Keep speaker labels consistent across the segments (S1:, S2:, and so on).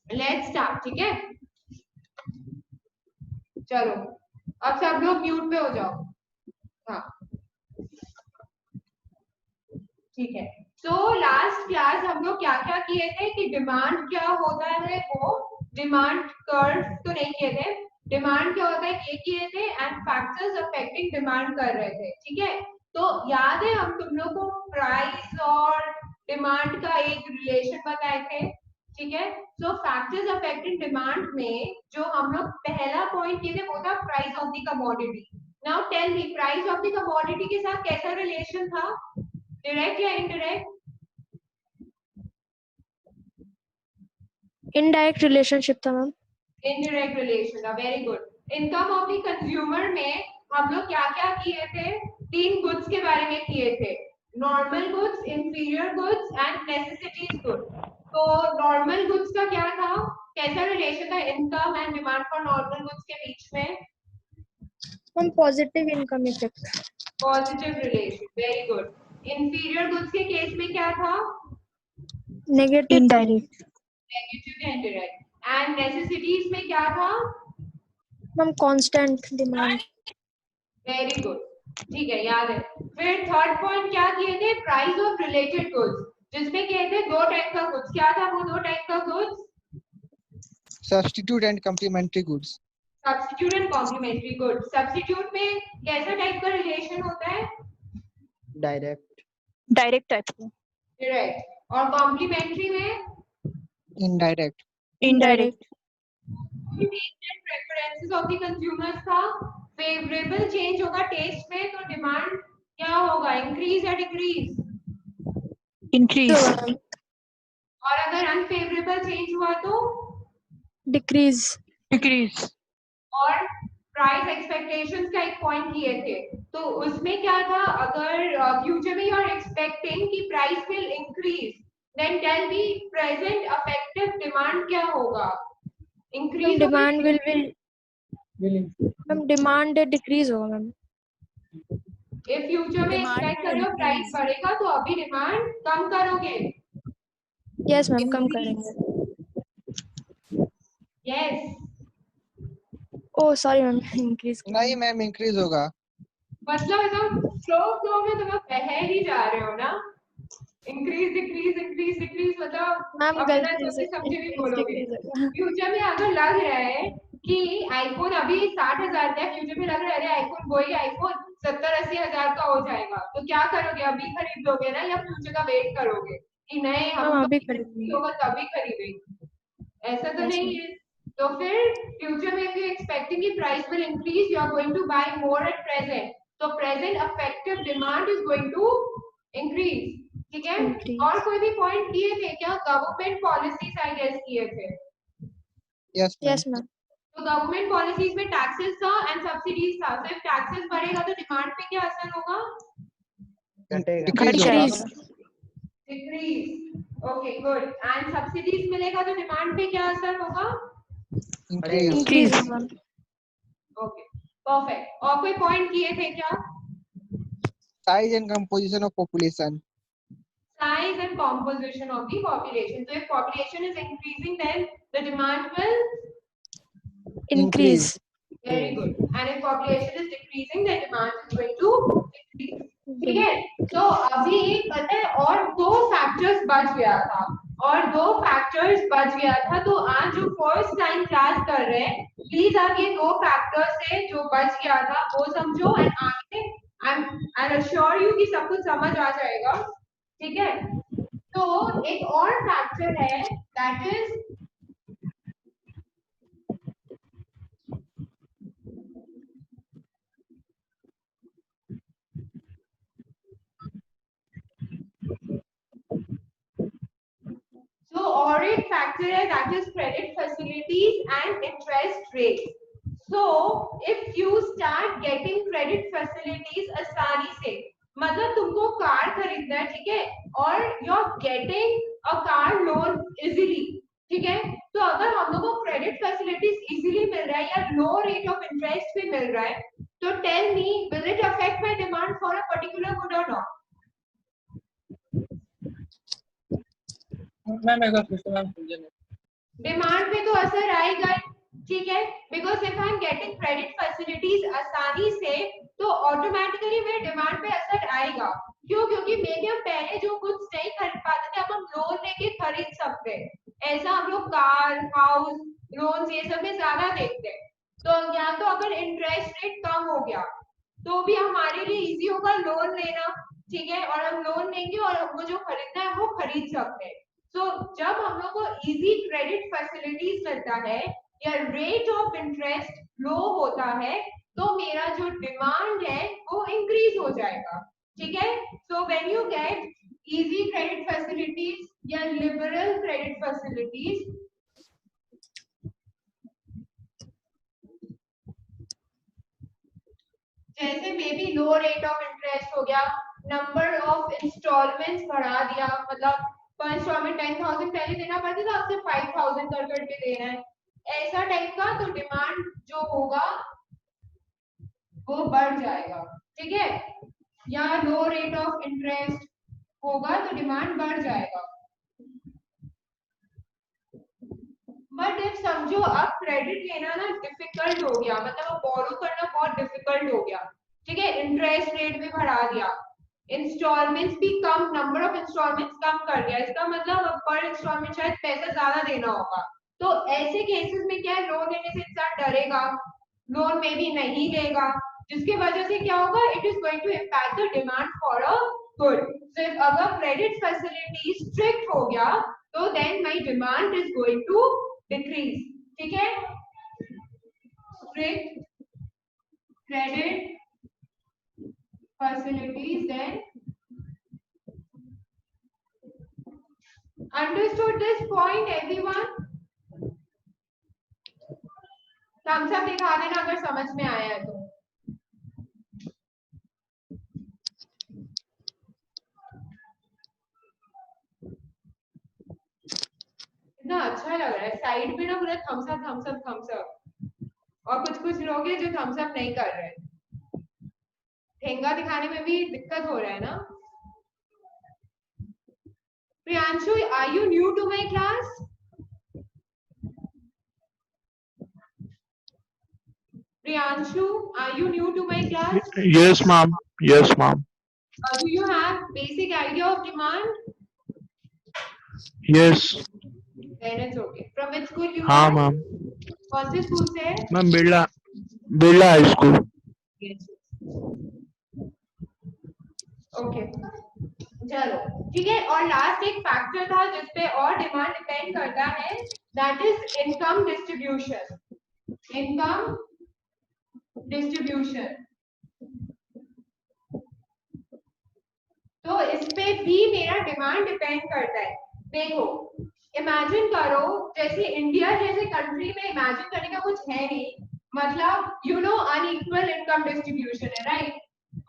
S1: Let's start, ठीक है। चलो अब सब लोग म्यूट पे हो जाओ। हाँ ठीक है। तो लास्ट क्लास हम लोग क्या क्या किए थे कि डिमांड क्या होता है, वो डिमांड कर्व तो नहीं किए थे, डिमांड क्या होता है ये किए थे, एंड फैक्टर्स अफेक्टिंग डिमांड कर रहे थे, ठीक है। तो याद है हम तुम लोग को प्राइस और डिमांड का एक रिलेशन बताए थे, ठीक है। सो फैक्टर्स अफेक्टिंग डिमांड में जो हम लोग पहला पॉइंट किए थे वो था price of the commodity. Now tell me price of the commodity के साथ कैसा रिलेशन था, डायरेक्ट या इनडायरेक्ट?
S2: इनडायरेक्ट रिलेशनशिप था ma'am.
S1: Indirect relation, very good. Income of the consumer में हम लोग क्या क्या किए थे, तीन गुड्स के बारे में किए थे, normal goods, inferior goods and necessities goods. तो नॉर्मल गुड्स का क्या था, कैसा रिलेशन था income and demand for normal goods के बीच में?
S2: Ma'am positive income effect.
S1: Positive relation, very good. Inferior goods के केस में क्या था?
S2: Negative
S3: indirect.
S1: Negative indirect. And necessities में क्या था?
S2: Ma'am constant demand.
S1: Very good, ठीक है, याद है। फिर थर्ड पॉइंट क्या किए थे, प्राइस ऑफ रिलेटेड गुड्स, जिसमें किए थे दो टाइप का गुड्स। क्या था वो दो टाइप का goods?
S4: Substitute and complementary goods.
S1: Substitute and complementary goods. Substitute में कैसा टाइप का रिलेशन होता है?
S4: डायरेक्ट।
S3: डायरेक्ट टाइप का।
S1: डायरेक्ट। और कॉम्प्लीमेंट्री में?
S4: Indirect.
S3: Indirect.
S1: Taste and preferences of the consumers था, फेवरेबल चेंज होगा टेस्ट में तो डिमांड क्या होगा, इंक्रीज या डिक्रीज?
S3: इंक्रीज।
S1: और अगर अनफेवरेबल चेंज हुआ तो?
S2: डिक्रीज।
S3: डिक्रीज।
S1: और प्राइस एक्सपेक्टेशंस का एक पॉइंट किए थे, तो उसमें क्या था, अगर फ्यूचर में यू आर एक्सपेक्टिंग कि price will increase, then tell me present effective demand क्या होगा, increase?
S2: Demand will ma'am demand decrease होगा मैम।
S1: इफ फ्यूचर में
S3: Demand
S1: एक्सपेक्ट
S3: will
S1: कर रहे हो प्राइस
S3: increase.
S1: बढ़ेगा तो अभी डिमांड कम करोगे?
S2: यस मैम कम
S3: Increase.
S2: करेंगे।
S1: यस।
S2: ओ सॉरी मैम इंक्रीज।
S4: नहीं मैम इंक्रीज होगा।
S1: मतलब एकदम फ्लो में तुम बह ही जा रहे हो ना, इंक्रीज डिक्रीज इंक्रीज डिक्रीज, मतलब
S2: मैम
S1: अब बिना
S2: गलती से
S1: सोचे समझे भी बोलोगे।
S2: डिक्रीज होगा।
S1: फ्यूचर में अगर लग रहा है कि आईफोन अभी 60,000 का है, फ्यूचर में लग रहा है अरे आईफोन वही आईफोन 70-80 हजार का हो जाएगा, तो क्या करोगे, अभी खरीद लोगे ना या फ्यूचर का वेट करोगे कि नहीं हम
S2: मैम
S1: तो
S2: अभी खरीदेंगे।
S1: होगा तभी खरीदेंगे? ऐसा तो
S2: Yes,
S1: नहीं
S2: ma'am.
S1: है। तो फिर फ्यूचर में if you expecting कि price will increase, you are going to buy more at present, तो present effective demand is going to increase, ठीक है।
S2: Increase.
S1: और कोई भी पॉइंट किए थे क्या, गवर्नमेंट पॉलिसीज आई गेस किए थे?
S4: Yes ma'am.
S2: Yes ma'am.
S1: तो गवर्नमेंट पॉलिसीज में टैक्सेस था एंड सब्सिडीज था, तो टैक्सेस बढ़ेगा तो डिमांड पे क्या असर होगा?
S4: डिक्रीज होगा।
S2: Decrease.
S1: Decrease. Okay good. And subsidies मिलेगा तो डिमांड पे क्या असर होगा?
S4: इंक्रीज।
S2: Increase होगा।
S1: Okay perfect. और कोई पॉइंट किए थे क्या?
S4: Size and composition of population.
S1: Size and composition of the population. So if population is increasing, then the demand will
S2: Increase.
S1: very good. And if population is decreasing, the demand is going to decrease. ठीक है। तो अभी पता है और दो factors बच गया था, तो आज जो फर्स्ट टाइम क्लास कर रहे हैं प्लीज आप ये दो फैक्टर्स से जो बच गया था वो समझो, एंड आगे आई अश्योर यू कि सब कुछ समझ आ जाएगा, ठीक है। तो एक और फैक्टर है दैट इज और एक फैक्टर है that is credit facilities and interest rate. So if you start getting credit facilities आसानी से, मतलब तुमको कार खरीदना है, ठीक है, और you are getting a car loan easily, ठीक है, तो अगर हम लोग को क्रेडिट फैसिलिटीज इजीली मिल रहा है या लो रेट ऑफ इंटरेस्ट भी मिल रहा है, तो tell me will it affect my demand for a particular good और नॉट?
S5: मैम एक बार फिर से मैम समझे नहीं।
S1: डिमांड पे तो असर आएगा, ठीक है, because if I am getting credit facilities आसानी से तो ऑटोमेटिकली मेरे डिमांड पे असर आएगा। क्यों? क्योंकि मे बी हम पहले जो कुछ नहीं खरीद पाते थे अब हम लोन लेके खरीद सकते हैं। ऐसा हम लोग कार, हाउस, लोन ये सब में ज्यादा देखते हैं। तो या तो अगर इंटरेस्ट रेट कम हो गया तो भी हमारे लिए इजी होगा लोन लेना, ठीक है, और हम लोन लेंगे और हमको जो खरीदना है वो खरीद सकते हैं। तो जब हम लोग को इजी क्रेडिट फैसिलिटीज मिलता है या रेट ऑफ इंटरेस्ट लो होता है तो मेरा जो डिमांड है वो इंक्रीज हो जाएगा, ठीक है। So when you get easy credit facilities या लिबरल क्रेडिट फैसिलिटीज, जैसे may be low rate of interest हो गया, नंबर ऑफ इंस्टॉलमेंट्स बढ़ा दिया, मतलब पर इंस्टॉलमेंट 10,000 पहले देना पड़ता था, अब सिर्फ 5,000 कर करके देना है, ऐसा टाइप का, तो डिमांड जो होगा वो बढ़ जाएगा, ठीक है। या लो रेट ऑफ इंटरेस्ट होगा तो डिमांड बढ़ जाएगा। बट इफ समझो अब क्रेडिट लेना ना डिफिकल्ट हो गया, मतलब अब बोरो करना बहुत डिफिकल्ट हो गया, ठीक है, इंटरेस्ट रेट भी बढ़ा दिया, इंस्टॉलमेंट्स भी कम, नंबर ऑफ इंस्टॉलमेंट्स कम कर दिया, इसका मतलब अब पर इंस्टॉलमेंट शायद पैसा ज्यादा देना होगा। तो ऐसे केसेस में क्या है, लोन लेने से इंसान डरेगा, लोन में भी नहीं लेगा, जिसकी वजह से क्या होगा, it is going to impact the demand for a good. तो अगर क्रेडिट फैसिलिटी स्ट्रिक्ट हो गया तो then my demand is going to decrease, ठीक है। Strict credit facilities, then understood this point everyone? thumbs up दिखा देना अगर समझ में आया है तो। इतना अच्छा लग रहा है साइड पे ना पूरा thumbs up thumbs up thumbs up, और कुछ कुछ लोग हैं जो थम्स अप नहीं कर रहे हैं, ठेंगा दिखाने में भी दिक्कत हो रहा है ना। Priyanshu, are you new to my class? Priyanshu, are you new to my class?
S5: Yes, ma'am. Yes, ma'am.
S1: Do you have basic idea of demand?
S5: Yes.
S1: Then it's okay. From which school you
S5: हाँ
S1: are?
S5: Ma'am.
S1: कौन से school से?
S5: Ma'am Birla high school.
S1: Okay, चलो ठीक है। और last एक factor था जिसपे और डिमांड डिपेंड करता है, that is income distribution. Income distribution, तो इस पे भी मेरा डिमांड डिपेंड करता है। देखो इमेजिन करो, जैसे इंडिया जैसे कंट्री में इमेजिन करने का कुछ है नहीं, मतलब you know unequal income distribution है, राइट,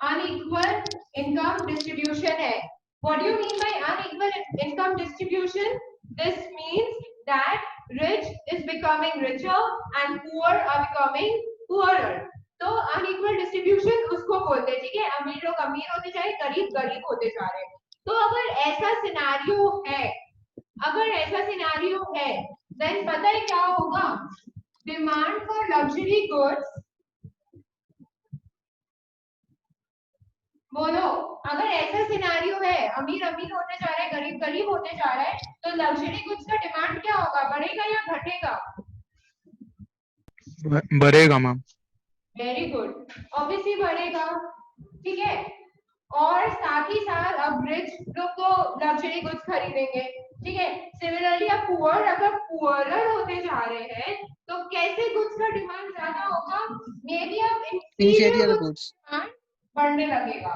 S1: अनइक्वल इनकम डिस्ट्रीब्यूशन है। What do you mean by unequal income distribution? This means that rich is becoming richer and poor are becoming poorer. तो अनइक्वल डिस्ट्रीब्यूशन उसको बोलते हैं, ठीक है, अमीर लोग अमीर होते जा रहे, गरीब गरीब होते जा रहे। तो अगर ऐसा सिनेरियो है, अगर ऐसा सिनेरियो है, देन पता है क्या होगा, डिमांड फॉर लग्जरी गुड्स, बोलो, अगर ऐसा सिनेरियो है, अमीर अमीर होते जा रहा है, गरीब गरीब होते जा रहा है, तो लग्जरी गुड्स का डिमांड क्या होगा, बढ़ेगा या घटेगा?
S5: बढ़ेगा मैम।
S1: वेरी गुड, ऑब्वियसली बढ़ेगा, ठीक है। और साथ ही साथ अब रिच लोग तो लग्जरी गुड्स खरीदेंगे, ठीक है। सिमिलरली अब पुअर, अगर पुअरर होते जा रहे हैं तो कैसे गुड्स का डिमांड ज्यादा होगा, मे बी अब इंफीरियर गुड्स डिमांड बढ़ने लगेगा,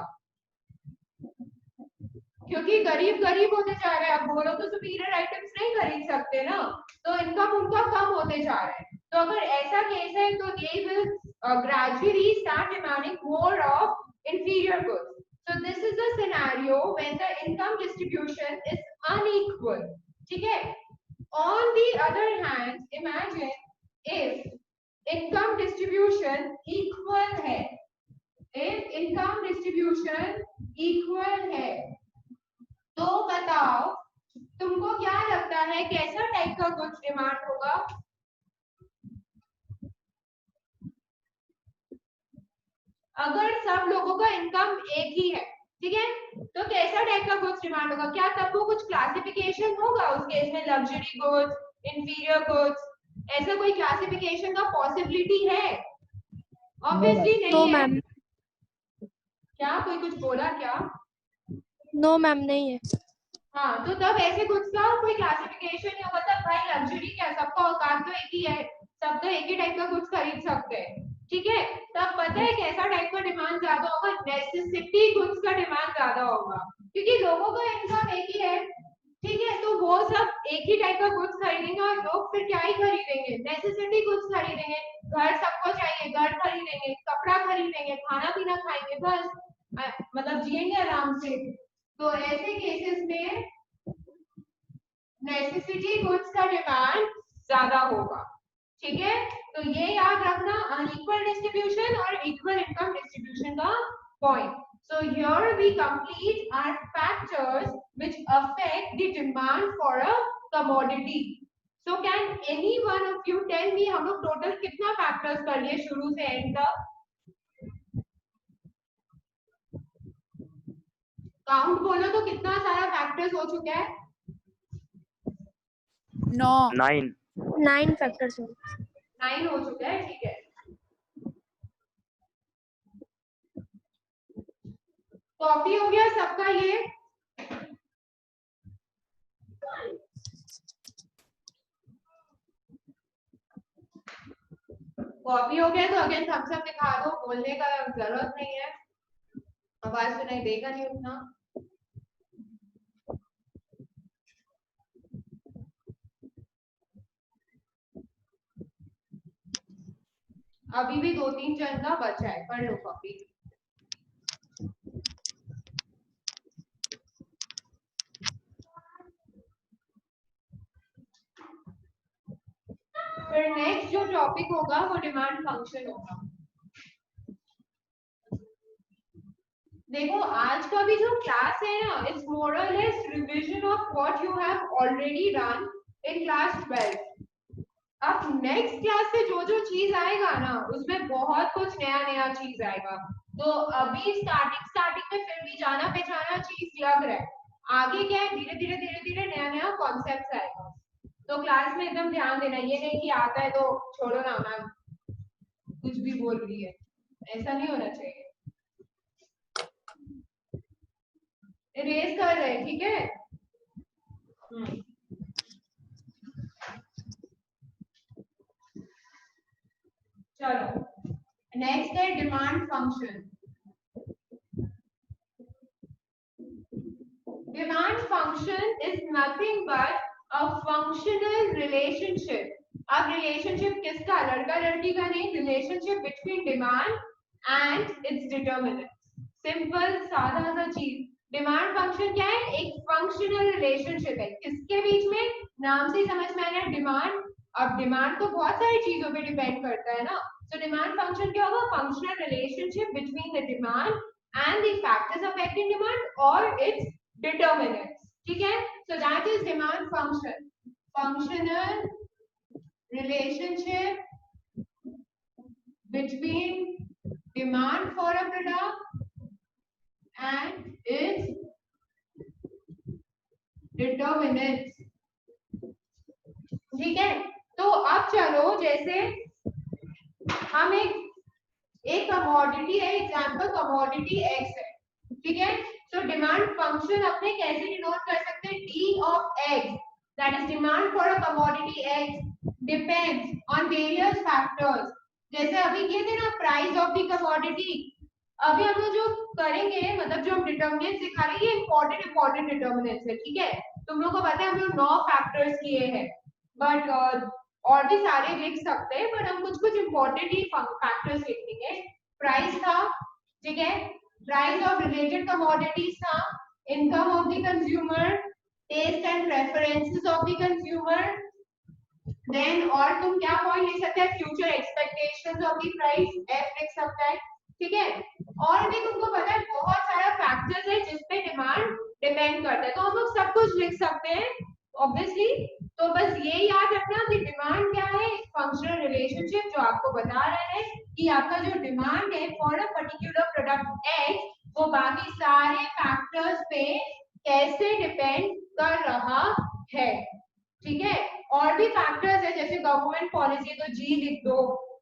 S1: क्योंकि गरीब गरीब होते जा रहे हैं, अब वो लोग तो सुपीरियर आइटम्स नहीं खरीद सकते ना, तो इनकम उनका कम होते जा रहा है। तो अगर ऐसा केस है तो they will gradually start demanding more of inferior goods. So this is the scenario when the income distribution is unequal, ठीक है। On the other hand, imagine if income distribution equal है, if income distribution equal है, तो बताओ, तुमको क्या लगता है कैसा टाइप का गुड्स डिमांड होगा? अगर सब लोगों का इनकम एक ही है, ठीक है, तो कैसा टाइप का गुड्स डिमांड होगा? क्या तब वो कुछ क्लासिफिकेशन होगा उस केस में, लग्जरी गुड्स, इंफीरियर गुड्स, ऐसा कोई क्लासिफिकेशन का पॉसिबिलिटी है? ऑब्वियसली
S2: तो
S1: नहीं है।
S2: मैम
S1: क्या कोई कुछ बोला क्या?
S2: नो मैम नहीं है।
S1: हाँ, तो तब ऐसे गुड्स का कोई क्लासिफिकेशन नहीं होगा। तब भाई लग्जरी क्या, सबका औकात तो एक ही है, सब तो एक ही टाइप का गुड्स खरीद सकते हैं, ठीक है। तब पता है कैसा टाइप का डिमांड ज्यादा होगा? नेसेसिटी गुड्स का डिमांड ज्यादा होगा, क्योंकि लोगों का इनकम एक ही है, ठीक है, तो वो सब एक ही टाइप का गुड्स खरीदेंगे और लोग फिर क्या ही खरीदेंगे? नेसेसिटी गुड्स खरीदेंगे। घर सबको चाहिए, घर खरीदेंगे, कपड़ा खरीदेंगे, खाना पीना खाएंगे, बस मतलब जिएंगे आराम से। तो ऐसे केसेस में नेसेसिटी गुड्स का डिमांड ज्यादा होगा, ठीक है। तो ये याद रखना, अनइक्वल डिस्ट्रीब्यूशन और इक्वल इनकम डिस्ट्रीब्यूशन का point. So here we complete our factors which affect the demand for a commodity. So can any one of you tell me हम लोग टोटल कितना फैक्टर्स कर लिए शुरू से एंड तक? काउंट बोलो तो कितना सारा फैक्टर्स हो चुका है?
S2: 9 फैक्टर्स हैं।
S1: 9 हो चुका है, ठीक है। कॉपी हो गया सबका ये? कॉपी हो गया तो अगेन थम्स अप दिखा दो, बोलने का जरूरत नहीं है, आवाज सुनाई देगा नहीं उतना। अभी भी 2-3 जन का बचा है, कर लो कॉपी। फिर नेक्स्ट जो टॉपिक होगा वो डिमांड फंक्शन होगा। देखो आज का भी जो क्लास है ना, इट्स मोर और less revision of what you have already done in class 12। अब नेक्स्ट क्लास से जो जो चीज आएगा ना, उसमें बहुत कुछ नया नया चीज आएगा। तो अभी स्टार्टिंग में फिर भी जाना पहचाना चीज लग रहा है, आगे क्या है, धीरे धीरे नया नया कॉन्सेप्ट आएगा। तो क्लास में एकदम ध्यान देना, ये नहीं कि आता है तो छोड़ो ना मैम कुछ भी बोल रही है, ऐसा नहीं होना चाहिए। इरेज कर रहे, ठीक है। चलो नेक्स्ट है demand function. Demand function is nothing but a functional relationship. अब रिलेशनशिप किसका? लड़का लड़की का नहीं, relationship between demand and it's determinant. Simple सादा सा चीज। डिमांड फंक्शन क्या है? एक फंक्शनल रिलेशनशिप है, किसके बीच में? नाम से ही समझ में आ रहा है, डिमांड। अब डिमांड तो बहुत सारी चीजों पे डिपेंड करता है ना, तो डिमांड फंक्शन क्या होगा? Functional relationship between the demand and the factors affecting demand और इट्स डिटरमिनेंट्स, ठीक है। So that is demand function, functional relationship between demand for a product and its determinants, ठीक है। तो अब चलो, जैसे हम एक कमोडिटी है, एग्जांपल कमोडिटी एक्स है, ठीक है। तो डिमांड फंक्शन अपने कैसे डिनोट कर सकते हैं? D of x, that is demand for a commodity x depends on various factors। जैसे अभी ये थे ना प्राइस ऑफ द कमोडिटी, अभी हम लोग जो करेंगे, मतलब जो हम डिटरमिनेंट सिखा रहे हैं, ये इंपॉर्टेंट डिटरमिनेंट्स है, ठीक है। तुम लोग को पता है हम लोग 9 फैक्टर्स किए हैं, बट और भी सारे लिख सकते हैं, बट हम कुछ इंपॉर्टेंट ही फैक्टर्स लिखेंगे। प्राइस था, ठीक है, प्राइस ऑफ रिलेटेड कमोडिटीज था, income of the consumer, taste and preferences of the consumer, then और तुम क्या पॉइंट लिख सकते हैं? Future expectations of the price, F लिख सकता है, ठीक है। और भी तुमको पता है बहुत सारा फैक्टर्स है जिस पे डिमांड डिपेंड करता है, तो हम लोग सब कुछ लिख सकते हैं, ऑब्वियसली। तो बस ये याद रखना कि डिमांड क्या है, फंक्शनल रिलेशनशिप जो आपको बता रहे हैं कि आपका जो डिमांड है for a particular product x वो बाकी सारे फैक्टर्स पे कैसे डिपेंड कर रहा है। ठीक है, और भी फैक्टर्स है जैसे गवर्नमेंट पॉलिसी तो जी लिख दो,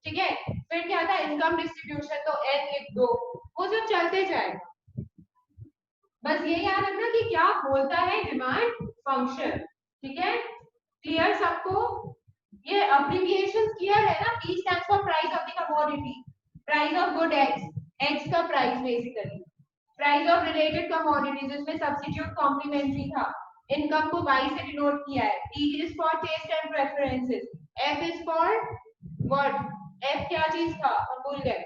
S1: ठीक है, फिर क्या था इनकम डिस्ट्रीब्यूशन तो एन लिख दो, वो सब चलते जाएगा। बस ये याद रखना कि क्या बोलता है डिमांड फंक्शन। ठीक है, क्लियर सबको? ये अब्रिविएशन क्लियर है ना? P stands for price of the commodity, price of good X, X का price basically, price of related commodities इसमें सब्स्टिट्यूट कॉम्प्लीमेंट्री था, इनकम को y से डिनोट किया है, T is for taste and preferences, F is for what, F क्या चीज था हम भूल गए,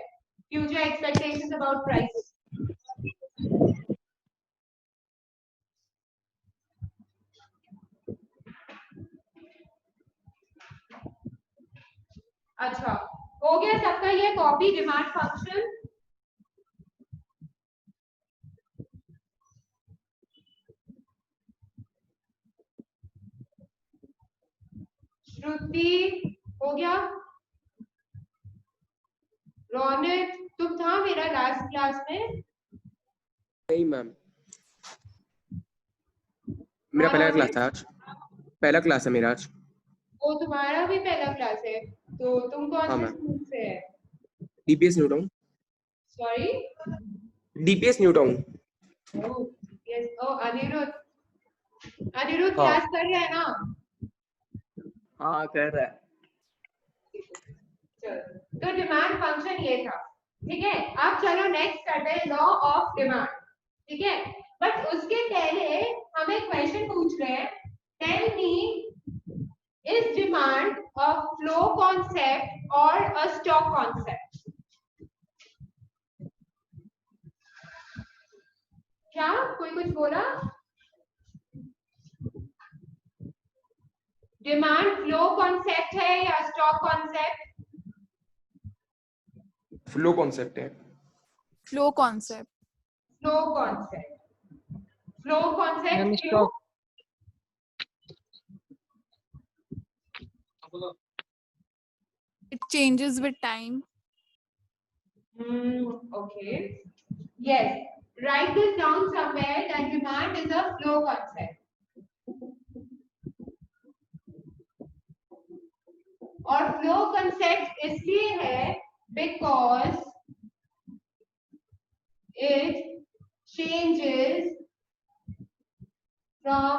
S1: फ्यूचर एक्सपेक्टेशंस अबाउट प्राइसेस। अच्छा, हो गया सबका ये कॉपी डिमांड फंक्शन? श्रुति हो गया? रौनक तुम था मेरा लास्ट क्लास में?
S6: नहीं मैम, मेरा पहला क्लास था आज, पहला क्लास है मेरा आज।
S1: वो तुम्हारा भी पहला क्लास है, तो तुम कौन
S6: हाँ
S1: से
S6: मैम।
S1: स्कूल से है?
S6: DPS New Town.
S1: Sorry?
S6: DPS New Town.
S1: Oh yes, oh Anirudh, Anirudh
S6: हाँ।
S1: क्लास कर रहा है ना?
S6: हाँ कर रहा है।
S1: चलो, तो डिमांड फंक्शन ये था। ठीक है, अब चलो नेक्स्ट करते हैं लॉ ऑफ डिमांड। ठीक है, बट उसके पहले हम एक क्वेश्चन पूछ रहे हैं, tell me is demand a flow concept और अ स्टॉक कॉन्सेप्ट? क्या कोई कुछ बोला? डिमांड फ्लो कॉन्सेप्ट है या स्टॉक कॉन्सेप्ट?
S6: फ्लो कॉन्सेप्ट है।
S2: Flow concept.
S1: Flow concept, flow
S4: ma'am
S1: concept क्यों?
S4: Stock,
S2: It changes with time.
S1: Okay. Yes. Write this down somewhere that demand is a flow concept. और flow concept इसलिए है because it changes from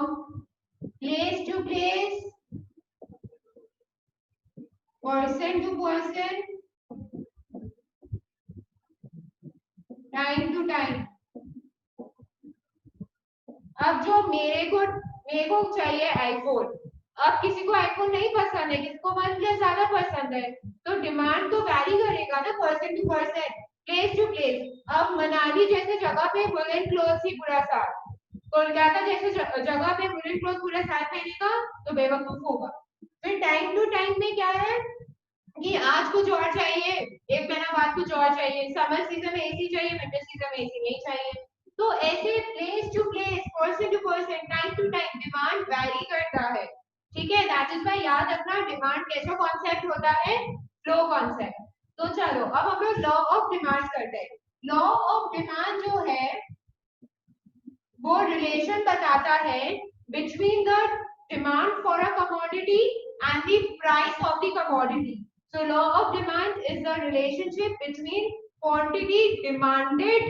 S1: place to place, person to person, time to time. अब जो मेरे को चाहिए iPhone, अब किसी को आईफोन नहीं पसंद है, किसी को OnePlus ज्यादा पसंद है, तो डिमांड तो वैरी करेगा ना person to person, place to place. अब मनाली जैसे जगह पे वुलन क्लोथ ही पूरा साल, कोलकाता जैसे जगह पे वुलन क्लोथ पूरा साल पहनेगा तो बेवकूफ होगा। फिर टाइम टू टाइम में क्या है कि आज कुछ और चाहिए, एक महीना बाद कुछ और चाहिए, समर सीजन में एसी चाहिए, विंटर सीजन में एसी नहीं चाहिए। तो ऐसे place to place, person to person, time to time demand vary करता है। ठीक है, दैट इज व्हाई याद रखना डिमांड कैसा कॉन्सेप्ट होता है, फ्लो कॉन्सेप्ट। तो चलो अब हम लोग लॉ ऑफ डिमांड करते हैं। लॉ ऑफ डिमांड जो है वो रिलेशन बताता है between the demand for a commodity and the price of the commodity. So law of demand is the relationship between quantity demanded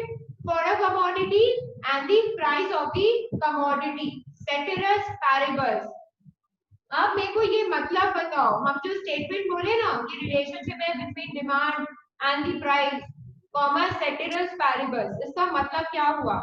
S1: for a commodity and the price of the commodity. Ceteris paribus. अब मेरे को ये मतलब बताओ, हम जो statement बोले ना कि रिलेशनशिप है between demand and the price, comma ceteris paribus, इसका मतलब क्या हुआ?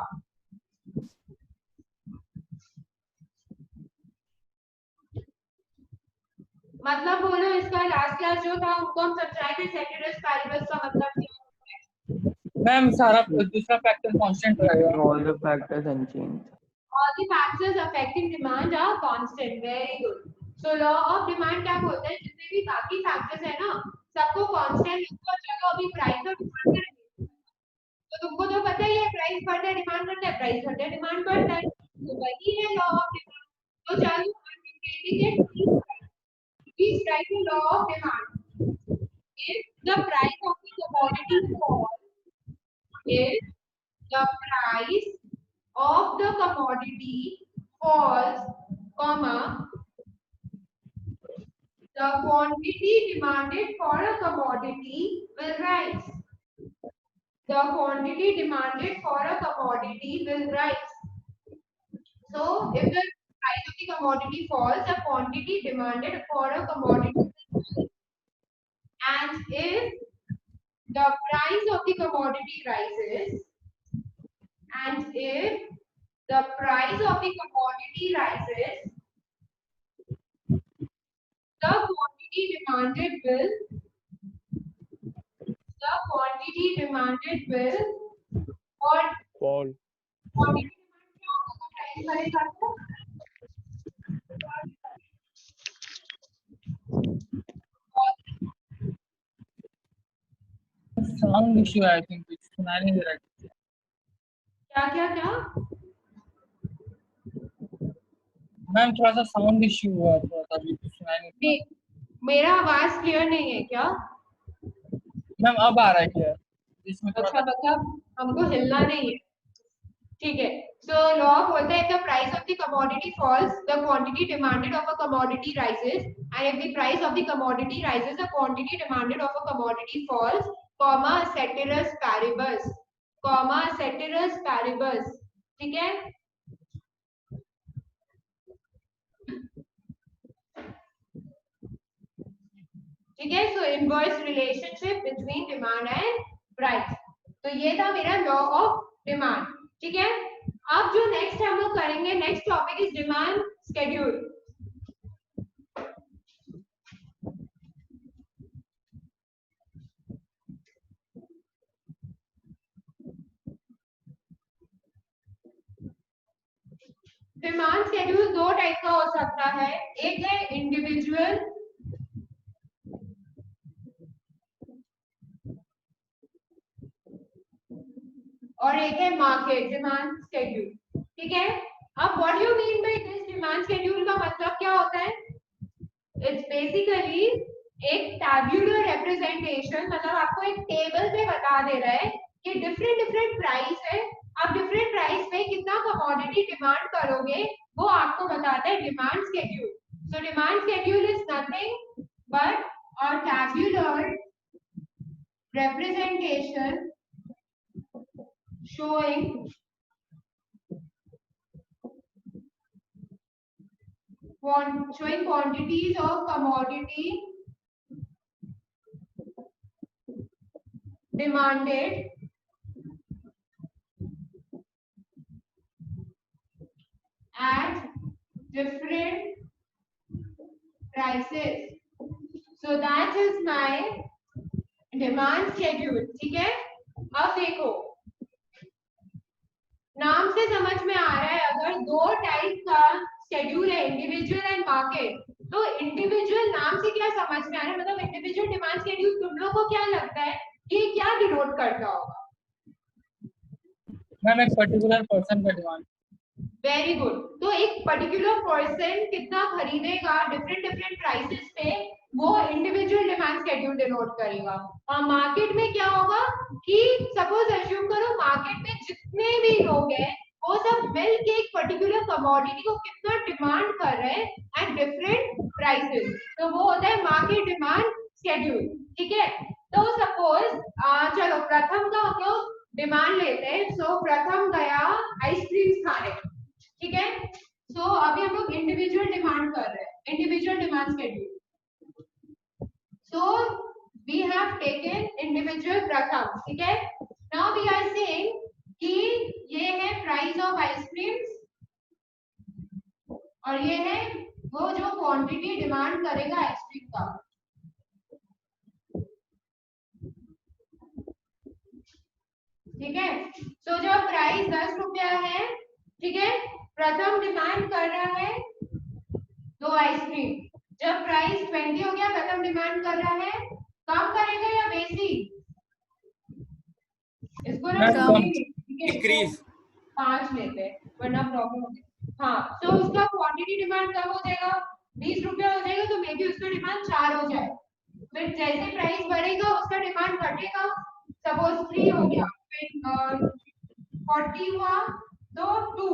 S1: मतलब बोलो इसका, लास्ट क्लास जो था उनको हम समझाए थे ceteris paribus का मतलब क्या होता है।
S7: मैम सारा दूसरा फैक्टर कांस्टेंट रहेगा।
S8: All the factors unchanged.
S1: All the factors affecting demand are constant. Very good. So law of demand क्या बोलता है, जितने भी बाकी फैक्टर्स है ना सबको कांस्टेंट लिखो, चलो अभी प्राइस और डिमांड करेंगे। तो तुमको तो पता ही है प्राइस बढ़ता है डिमांड बढ़ता है, प्राइस घटता है डिमांड बढ़ता है, तो वही है लॉ ऑफ डिमांड। तो चलो stating it, please write the law of demand. If the price of the commodity falls, if the price of the commodity falls, comma, the quantity demanded for a commodity will rise. The quantity demanded for a commodity will rise. So, if the price of the commodity falls, the quantity demanded for a commodity will rise. And if the price of the commodity rises, and if the price of the commodity rises, the quantity demanded will or
S5: Fall.
S1: quantity demand क्या होगा price बढ़ेगा तो
S7: Sound issue, I think. It's not in the right.
S1: क्या क्या क्या
S7: ma'am थोड़ा सा sound issue हुआ थोड़ा सा अभी कुछ सुनाई नहीं।
S1: मेरा आवाज क्लियर नहीं है क्या?
S7: मैम अब आ रहा है क्या? इसमें थोड़ा
S1: अच्छा मतलब हमको हिलना नहीं है, ठीक है। सो लॉ बोलता है if the price of the commodity falls, the quantity demanded of a commodity rises, and if the price of the commodity rises, the quantity demanded of a commodity falls, comma ceteris paribus, comma ceteris paribus, ठीक है। ठीक है, सो inverse relationship between demand and price. तो ये था मेरा law of demand, ठीक है। अब जो नेक्स्ट हम लोग करेंगे, next topic is demand schedule. Demand schedule दो टाइप का हो सकता है, एक है इंडिविजुअल और एक है मार्केट डिमांड स्केड्यूल, ठीक है। अब what you mean by this demand schedule का मतलब क्या होता है? इट्स बेसिकली एक टैब्यूलर रिप्रेजेंटेशन, मतलब आपको एक टेबल पे बता दे रहा है कि डिफरेंट प्राइस है, आप डिफरेंट प्राइस पे कितना कमोडिटी डिमांड करोगे वो आपको बताता है demand schedule. So demand schedule is nothing but a tabular representation showing quantities of commodity demanded at different prices. So that is my demand schedule, ठीक है। अब देखो नाम से समझ में आ रहा है, अगर दो टाइप का शेड्यूल है इंडिविजुअल एंड मार्केट, तो इंडिविजुअल नाम से क्या समझ में आ रहा है, मतलब इंडिविजुअल डिमांड शेड्यूल तुम लोग को क्या लगता है कि क्या डिनोट करता होगा?
S7: मैम एक पर्टिकुलर पर्सन का डिमांड।
S1: Very good. तो एक पर्टिकुलर पर्सन कितना खरीदेगा डिफरेंट प्राइसेस पे, वो इंडिविजुअल डिमांड शेड्यूल डिनोट करेगा। और मार्केट में क्या होगा कि सपोज अज्यूम करो मार्केट में जितने भी लोग हैं वो सब मिल के एक पर्टिकुलर कमोडिटी को कितना डिमांड कर रहे हैं एट डिफरेंट प्राइसेस, तो वो होता है मार्केट डिमांड शेड्यूल, ठीक है। तो सपोज चलो प्रथम का हम लोग डिमांड लेते हैं। सो प्रथम गया आइसक्रीम खाने, ठीक है। सो अभी हम लोग इंडिविजुअल डिमांड कर रहे हैं, individual demand schedule. So we have taken individual प्रथम, ठीक है। Now we are saying कि ये है प्राइस ऑफ आइसक्रीम्स और ये है वो जो क्वांटिटी डिमांड करेगा आइसक्रीम का, ठीक है। तो जो प्राइस 10 रुपया है, ठीक है, प्रथम डिमांड कर रहा है 2 आइसक्रीम। जब प्राइस 20 हो गया, प्रथम डिमांड कर रहा है कम करेगा या बेसी? इसको ना
S6: डिक्रीज
S1: 5 लेते हैं वरना प्रॉब्लम होगी। हाँ, तो उसका क्वांटिटी डिमांड कम हो जाएगा, ₹20 हो जाएगा तो मे बी उसका डिमांड 4 हो जाए, फिर जैसे प्राइस बढ़ेगा उसका डिमांड घटेगा। सपोज 3 हो गया, फिर 40 हुआ तो 2।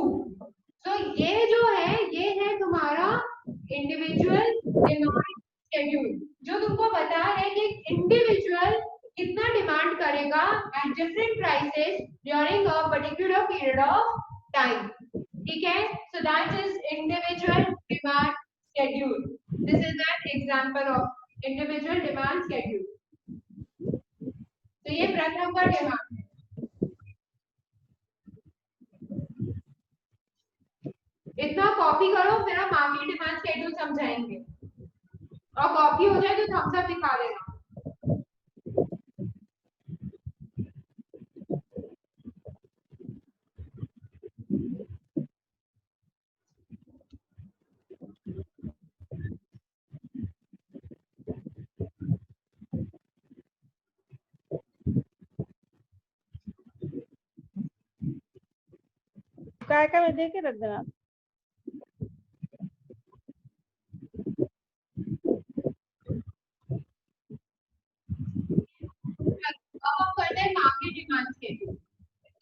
S1: तो ये जो है ये है तुम्हारा इंडिविजुअल डिमांड शेड्यूल, जो तुमको बता है कि इंडिविजुअल कितना डिमांड करेगा eight different prices during a particular period of time. ठीक है, so that is individual demand schedule. This is an example of individual demand schedule. तो ये प्रथम का डिमांड है। इतना कॉपी करो, फिर हम मार्केट डिमांड शेड्यूल समझाएंगे, और कॉपी हो जाए तो थम्स अप दिखा देना।
S9: काय में दे के रख देना।
S1: अब हम करते हैं मार्केट डिमांड शेड्यूल।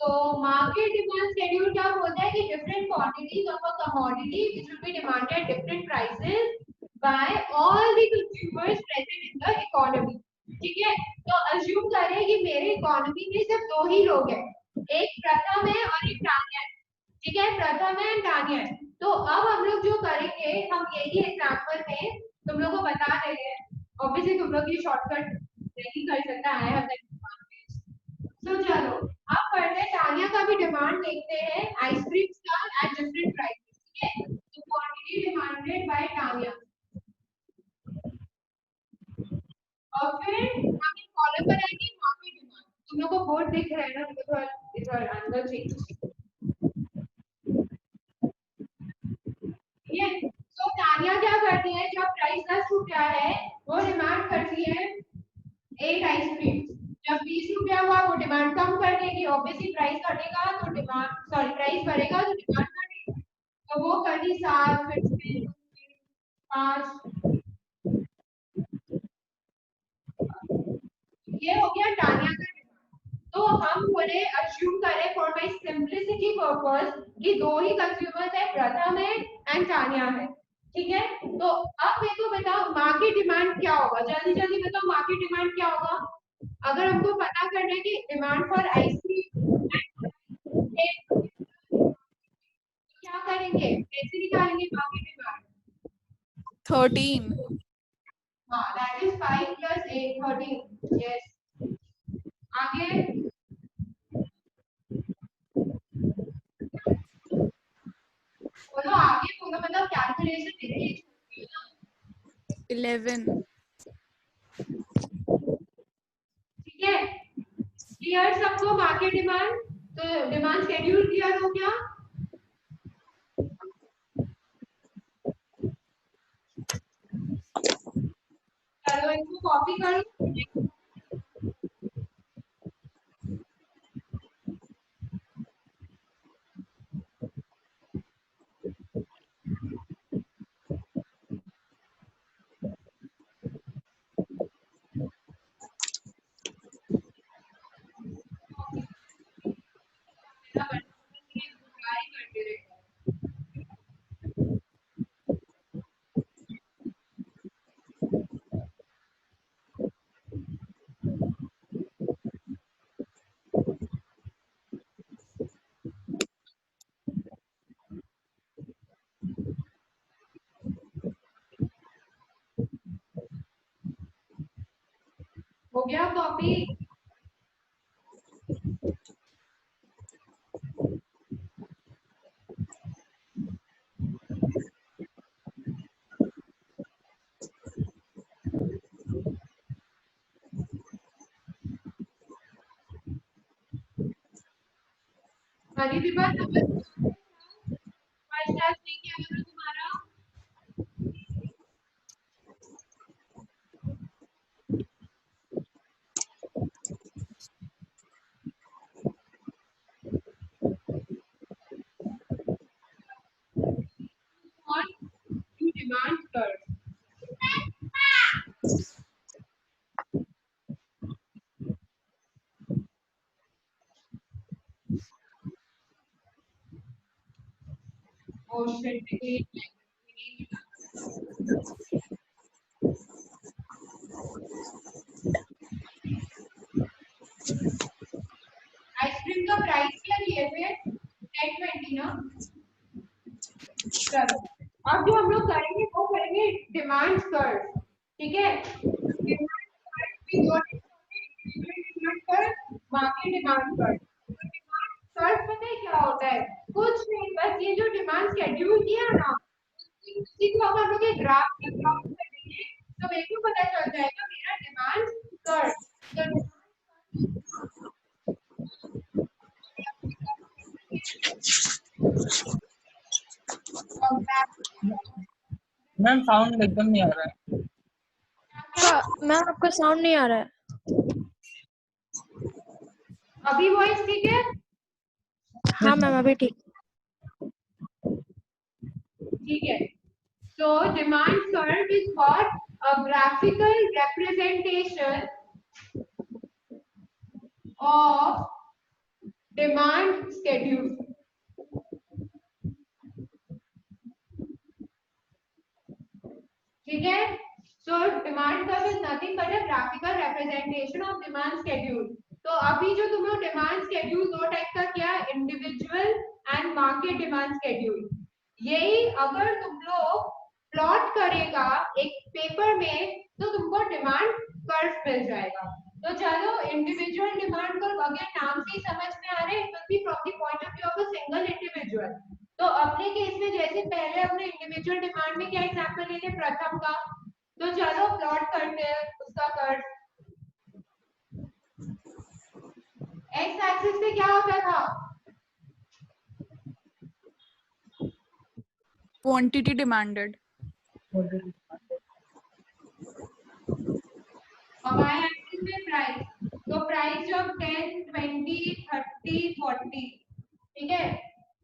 S1: तो मार्केट डिमांड शेड्यूल क्या बोलता है कि different quantities of a commodity which will be demanded at different prices by all the consumers present in the economy. ठीक है, तो अज्यूम करें कि मेरे इकोनॉमी में सिर्फ 2 ही लोग हैं, एक प्रथम है और एक टानिया है। ठीक है, प्रथम है टानिया है। तो अब हम लोग जो करेंगे, हम यही एग्जांपल में तुम लोग को बता रहे हैं। ऑब्वियसली तुम लोग ये शॉर्टकट नहीं कर सकता है। तो चलो अब पढ़ते हैं, टानिया का भी डिमांड देखते हैं आइसक्रीम का एट डिफरेंट प्राइसेस। ठीक है, तो क्वांटिटी डिमांडेड बाय टानिया, और फिर हम एक कॉलम बनाएंगे मार्केट डिमांड। तुम लोग को बोर्ड दिख रहा है ना, इधर इधर अंदर चेंज। ठीक है, तो टानिया क्या करती है, जब प्राइस ₹10 है वो डिमांड करती है 8 आइसक्रीम। जब ₹20 हुआ वो डिमांड कम कर देगी, ऑब्वियसली प्राइस घटेगा तो डिमांड, सॉरी प्राइस बढ़ेगा तो डिमांड घटेगी। तो वो कर दी 7, फिर 5। ये हो गया टानिया का डिमांड। तो हम बोले अज्यूम करें फॉर माय सिंपलिसिटी पर्पस कि 2 ही कंज्यूमर्स है, प्रथम है एंड टानिया है। ठीक है, तो अब मेरे को बताओ मार्केट डिमांड क्या होगा, जल्दी जल्दी बताओ मार्केट डिमांड क्या होगा। अगर हमको पता करना है कि डिमांड फॉर आइसक्रीम क्या करेंगे, कैसे निकालेंगे मार्केट डिमांड?
S10: 13.
S1: हाँ, दैट इज 5 + 8 13। यस, आगे बोलो, आगे बोलो, मतलब कैलकुलेशन देखिए।
S10: 11.
S1: ठीक है, क्लियर सबको मार्केट डिमांड? तो डिमांड शेड्यूल क्लियर हो गया। चलो इनको कॉपी करो। हो गया कॉपी? हरी विभा समझ फर्स्ट क्लास में क्या होगा तुम्हारा? और demand curve. Oh shit, ice cream का प्राइस क्या लिए थे? 10-20 ना। चलो अब जो हम लोग करेंगे वो करेंगे डिमांड कर्व, ठीक है। डिमांड कर्व की दो demand curve, market demand curve. Demand curve पता है क्या होता है? कुछ नहीं, बस ये जो डिमांड शेड्यूल किया ना, उसी को हम लोग एक ग्राफ में प्लॉट कर देंगे तो मेरे को पता चल जाएगा मेरा डिमांड कर्व।
S7: मैम साउंड एकदम नहीं आ रहा है।
S2: मैम आपका साउंड नहीं आ रहा है।
S1: अभी वॉइस ठीक है?
S2: हाँ मैम अभी ठीक।
S1: ठीक है। So demand curve is what? A graphical representation of demand schedule. ठीक है। So demand curve is nothing but a graphical representation of demand schedule. तो अभी जो तुम लोग डिमांड स्केड्यूल दो टाइप का किया, individual and market demand schedule. यही अगर तुम लोग प्लॉट करेगा एक पेपर में तो तुमको डिमांड कर्व मिल जाएगा। तो चलो इंडिविजुअल डिमांड कर्व अगर नाम से ही समझ में आ रहे हैं, it will be from the point of view of a single individual. तो अपने केस में जैसे पहले हमने इंडिविजुअल डिमांड में क्या एग्जांपल लेते प्रथम का, तो चलो प्लॉट करते हैं उसका कर्व। एक्स एक्सिस पे क्या होता था?
S10: Quantity demanded.
S1: और वाई एक्सिस पे प्राइस। तो प्राइस जब 10, 20, 30, 40, ठीक है,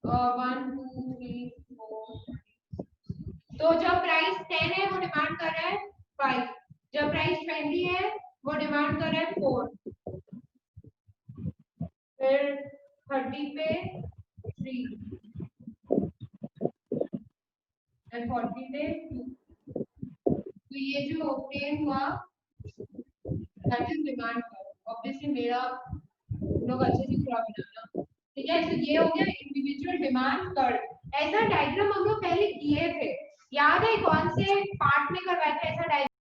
S1: 1 2 3 4। तो जब प्राइस 10 है वो डिमांड कर रहा है 5, जब प्राइस 20 है वो डिमांड कर रहा है 4, फिर 30 पे 3 एंड 40 पे 2। तो ये जो ऑब्टेन हुआ that is demand curve. Obviously मेरा लोग अच्छे से पूरा बनाना, ठीक है। तो ये हो गया इंडिविजुअल डिमांड कर्व। ऐसा डायग्राम हम लोग पहले किए थे, याद है कौन से पार्ट में करवाए थे ऐसा डायग्राम?